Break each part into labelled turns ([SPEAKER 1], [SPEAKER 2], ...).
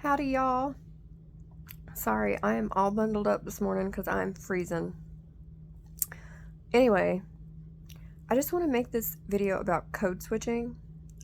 [SPEAKER 1] Howdy, y'all. Sorry, I am all bundled up this morning because I'm freezing. Anyway, I just want to make this video about code switching.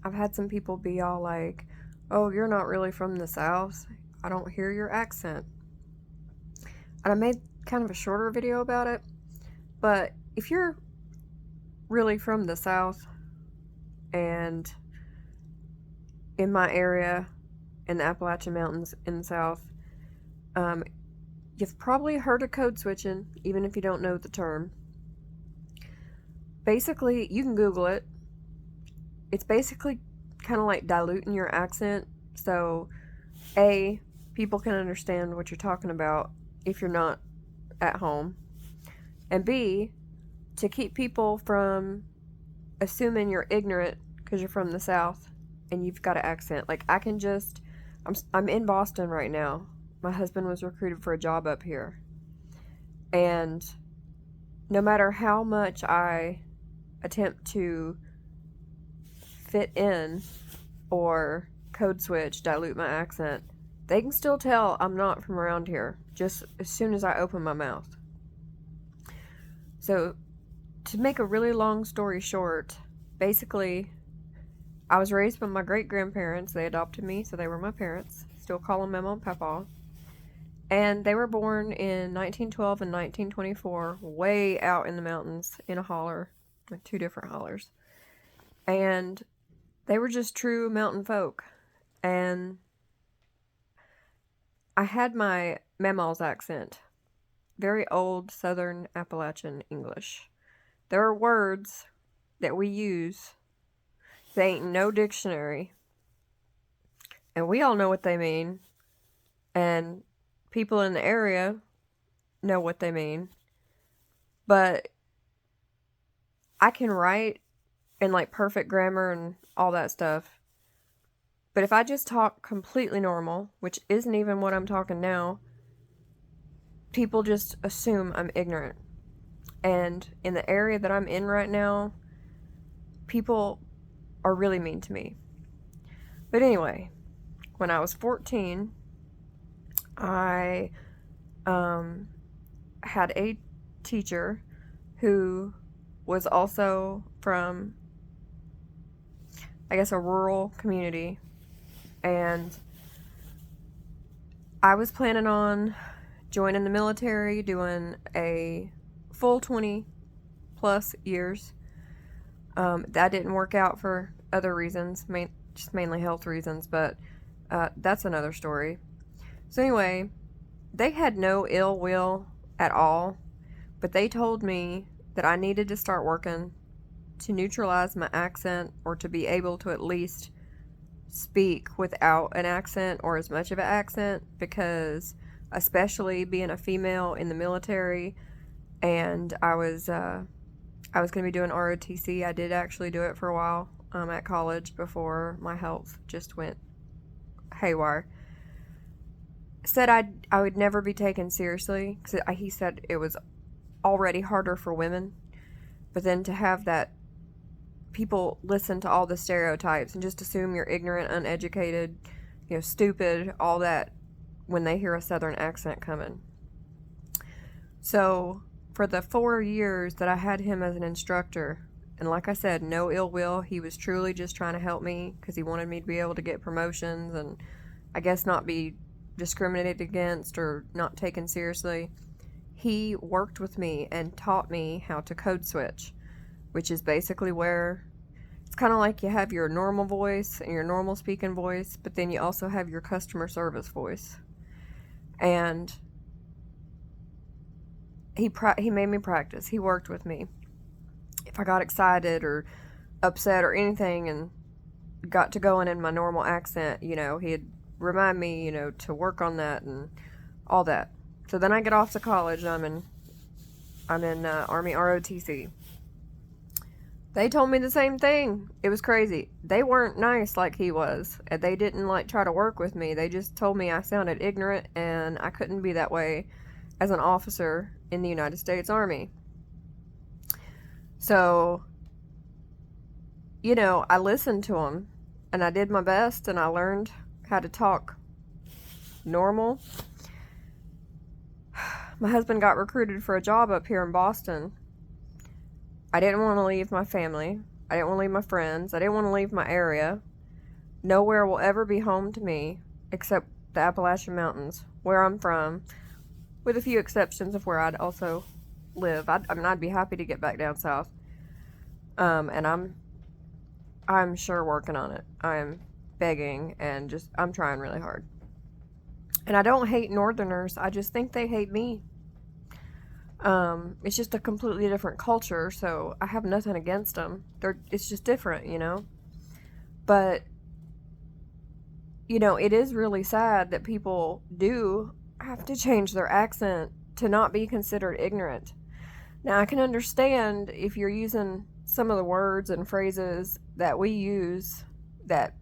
[SPEAKER 1] I've had some people be all like, oh, you're not really from the South. I don't hear your accent. And I made kind of a shorter video about it. But if you're really from the South and in my area, in the Appalachian Mountains in the South, you've probably heard of code switching, even if you don't know the term. Basically, you can Google it. It's basically kind of like diluting your accent, so A, people can understand what you're talking about if you're not at home, and B, to keep people from assuming you're ignorant because you're from the South and you've got an accent. Like, I'm in Boston right now. My husband was recruited for a job up here. And no matter how much I attempt to fit in or code switch, dilute my accent, they can still tell I'm not from around here just as soon as I open my mouth. So, to make a really long story short, basically, I was raised by my great-grandparents. They adopted me, so they were my parents. Still call them Mama and Papa. And they were born in 1912 and 1924, way out in the mountains, in a holler, like two different hollers. And they were just true mountain folk. And I had my Mama's accent, very old Southern Appalachian English. There are words that we use. They ain't no dictionary. And we all know what they mean. And people in the area know what they mean. But I can write in like perfect grammar and all that stuff. But if I just talk completely normal, which isn't even what I'm talking now, people just assume I'm ignorant. And in the area that I'm in right now, people are really mean to me. But anyway, when I was 14, I had a teacher who was also from, I guess, a rural community. And I was planning on joining the military, doing a full 20 plus years. That didn't work out for other reasons, just mainly health reasons, but that's another story. So anyway, they had no ill will at all, but they told me that I needed to start working to neutralize my accent, or to be able to at least speak without an accent or as much of an accent, because especially being a female in the military, and I was going to be doing ROTC. I did actually do it for a while at college before my health just went haywire. Said I would never be taken seriously, because he said it was already harder for women, but then to have that people listen to all the stereotypes and just assume you're ignorant, uneducated, stupid, all that when they hear a Southern accent coming. So for the 4 years that I had him as an instructor, and like I said, no ill will, he was truly just trying to help me because he wanted me to be able to get promotions and I guess not be discriminated against or not taken seriously. He worked with me and taught me how to code switch, which is basically where it's kind of like you have your normal voice and your normal speaking voice, but then you also have your customer service voice. And he made me practice. He worked with me. If I got excited or upset or anything and got to going in my normal accent, he'd remind me, to work on that and all that. So then I get off to college and I'm in Army ROTC. They told me the same thing. It was crazy. They weren't nice like he was. They didn't try to work with me. They just told me I sounded ignorant and I couldn't be that way as an officer in the United States Army. So, I listened to them and I did my best and I learned how to talk normal. My husband got recruited for a job up here in Boston. I didn't want to leave my family. I didn't want to leave my friends. I didn't want to leave my area. Nowhere will ever be home to me except the Appalachian Mountains, where I'm from, with a few exceptions of where I'd also live. I'd be happy to get back down south. And I'm sure working on it. I'm begging and I'm trying really hard. And I don't hate Northerners. I just think they hate me. It's just a completely different culture, so I have nothing against them. It's just different, you know? But, you know, it is really sad that people do have to change their accent to not be considered ignorant. Now, I can understand if you're using some of the words and phrases that we use that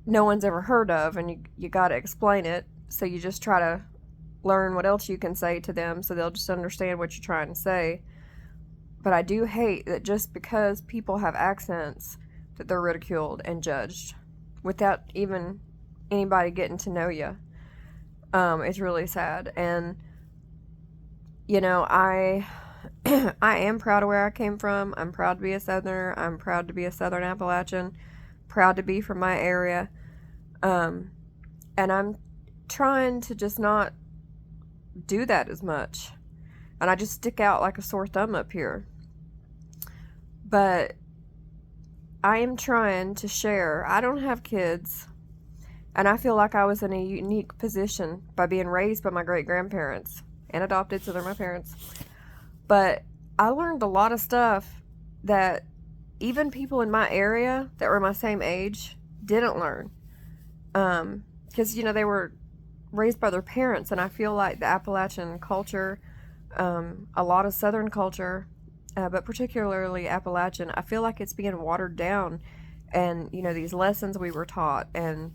[SPEAKER 1] no one's ever heard of, and you gotta explain it, so you just try to learn what else you can say to them so they'll just understand what you're trying to say. But I do hate that just because people have accents that they're ridiculed and judged without even anybody getting to know you. It's really sad. And you know, I am proud of where I came from. I'm proud to be a Southerner. I'm proud to be a Southern Appalachian. Proud to be from my area. And I'm trying to just not do that as much. And I just stick out like a sore thumb up here. But I am trying to share. I don't have kids. And I feel like I was in a unique position by being raised by my great-grandparents. And adopted, so they're my parents. But I learned a lot of stuff that even people in my area that were my same age didn't learn. Because, you know, they were raised by their parents, and I feel like the Appalachian culture, a lot of Southern culture, but particularly Appalachian, I feel like it's being watered down. And, you know, these lessons we were taught and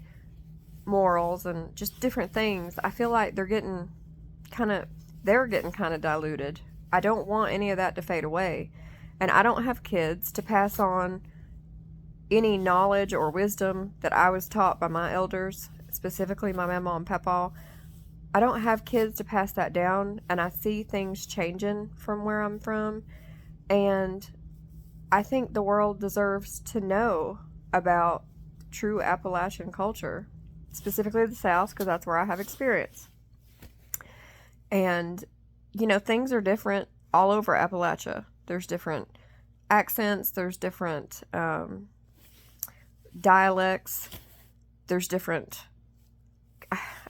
[SPEAKER 1] morals and just different things, I feel like they're getting kind of diluted. I don't want any of that to fade away. And I don't have kids to pass on any knowledge or wisdom that I was taught by my elders, specifically my mama and papa. I don't have kids to pass that down, and I see things changing from where I'm from. And I think the world deserves to know about true Appalachian culture, specifically the South, because that's where I have experience. And, you know, things are different all over Appalachia. There's different accents, there's different dialects, there's different,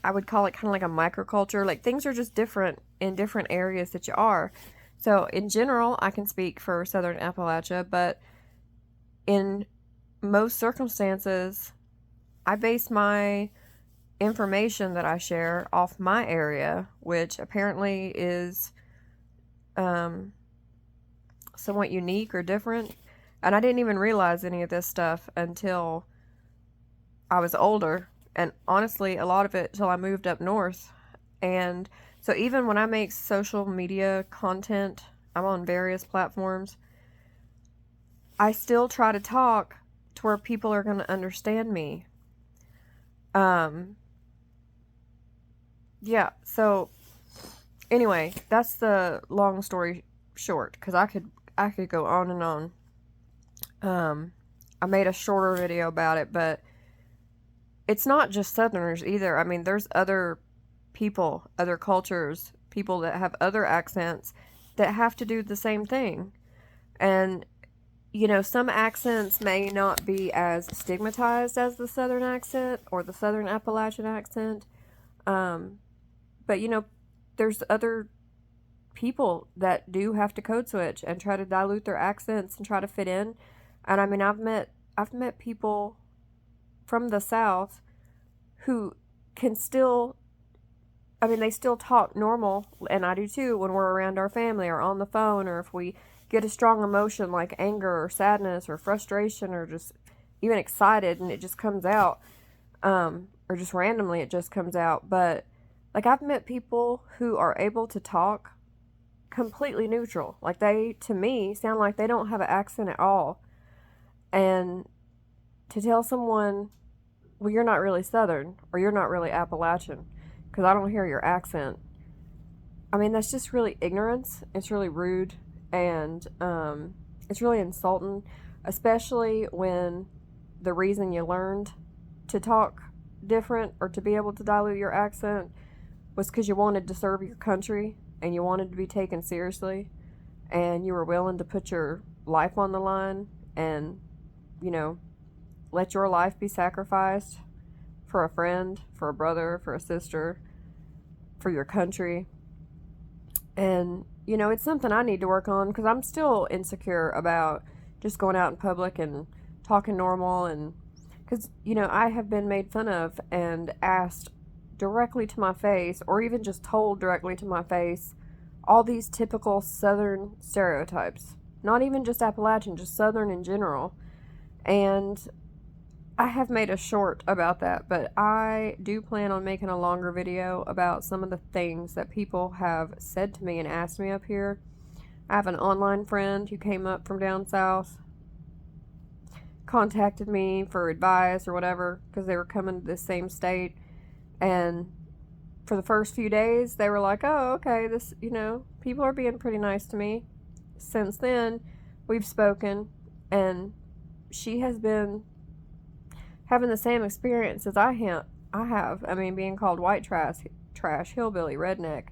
[SPEAKER 1] I would call it kind of like a microculture. Like, things are just different in different areas that you are. So, in general, I can speak for Southern Appalachia, but in most circumstances, I base my information that I share off my area, which apparently is somewhat unique or different. And I didn't even realize any of this stuff until I was older, and honestly a lot of it till I moved up north. And so even when I make social media content, I'm on various platforms, I still try to talk to where people are going to understand me. Yeah, so anyway, that's the long story short, because I could go on and on. I made a shorter video about it, but it's not just Southerners either. I mean, there's other people, other cultures, people that have other accents that have to do the same thing. And, you know, some accents may not be as stigmatized as the Southern accent or the Southern Appalachian accent. But, you know, there's other people that do have to code switch and try to dilute their accents and try to fit in. And I mean, I've met people from the South who can still, I mean, they still talk normal, and I do too, when we're around our family or on the phone, or if we get a strong emotion like anger or sadness or frustration or just even excited, and it just comes out, or just randomly it just comes out. But like, I've met people who are able to talk completely neutral. Like, they, to me, sound like they don't have an accent at all. And to tell someone well, you're not really Southern, or you're not really Appalachian, because I don't hear your accent. I mean, that's just really ignorance. It's really rude, and it's really insulting, especially when the reason you learned to talk different or to be able to dilute your accent was because you wanted to serve your country and you wanted to be taken seriously and you were willing to put your life on the line and, you know, let your life be sacrificed for a friend, for a brother, for a sister, for your country. And, you know, it's something I need to work on because I'm still insecure about just going out in public and talking normal. And because, you know, I have been made fun of and asked directly to my face, or even just told directly to my face, all these typical Southern stereotypes. Not even just Appalachian, just Southern in general. And I have made a short about that, but I do plan on making a longer video about some of the things that people have said to me and asked me up here. I have an online friend who came up from down south, contacted me for advice or whatever because they were coming to the same state, and for the first few days they were like, oh, okay, this, you know, people are being pretty nice to me. Since then, we've spoken, and she has been having the same experience as I have. I mean, being called white trash, hillbilly, redneck.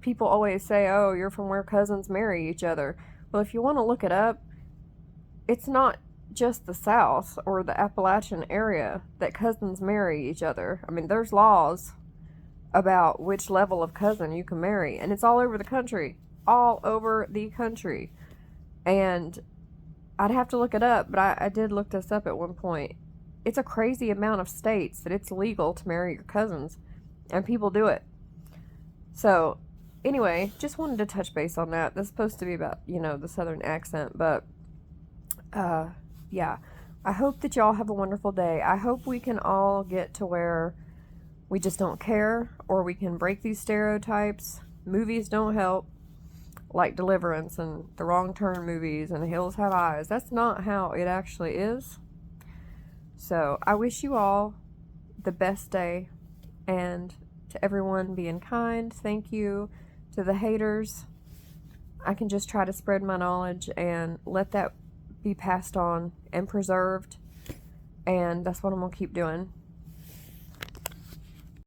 [SPEAKER 1] People always say, oh, you're from where cousins marry each other. Well, if you want to look it up, it's not just the South or the Appalachian area that cousins marry each other. I mean, there's laws about which level of cousin you can marry, and it's all over the country. All over the country. And I'd have to look it up, but I did look this up at one point. It's a crazy amount of states that it's legal to marry your cousins, and people do it. So, anyway, just wanted to touch base on that. This is supposed to be about, you know, the Southern accent, but, yeah. I hope that y'all have a wonderful day. I hope we can all get to where we just don't care, or we can break these stereotypes. Movies don't help. Like Deliverance and the Wrong Turn movies and The Hills Have Eyes. That's not how it actually is. So I wish you all the best day, and to everyone being kind, thank you. To the haters, I can just try to spread my knowledge and let that be passed on and preserved, and that's what I'm gonna keep doing.